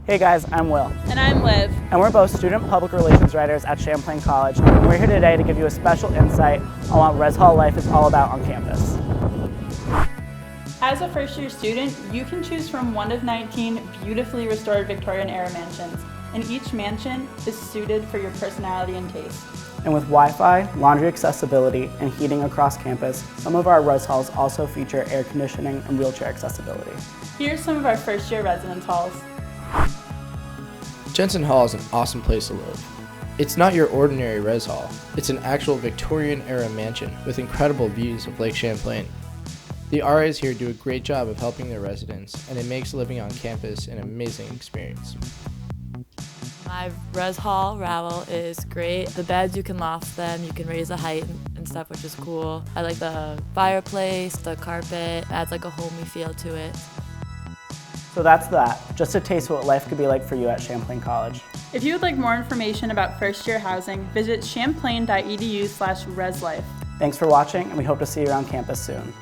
Hey guys, I'm Will. And I'm Liv. And we're both student public relations writers at Champlain College. And we're here today to give you a special insight on what Res Hall life is all about on campus. As a first-year student, you can choose from one of 19 beautifully restored Victorian-era mansions, and each mansion is suited for your personality and taste. And with Wi-Fi, laundry accessibility, and heating across campus, some of our Res Halls also feature air conditioning and wheelchair accessibility. Here's some of our first-year residence halls. Jensen Hall is an awesome place to live. It's not your ordinary res hall. It's an actual Victorian-era mansion with incredible views of Lake Champlain. The RAs here do a great job of helping their residents, and it makes living on campus an amazing experience. My res hall, Ravel, is great. The beds, you can loft them, you can raise the height and stuff, which is cool. I like the fireplace, the carpet, adds like a homey feel to it. So that's that, just a taste of what life could be like for you at Champlain College. If you would like more information about first-year housing, visit champlain.edu/reslife. Thanks for watching, and we hope to see you around campus soon.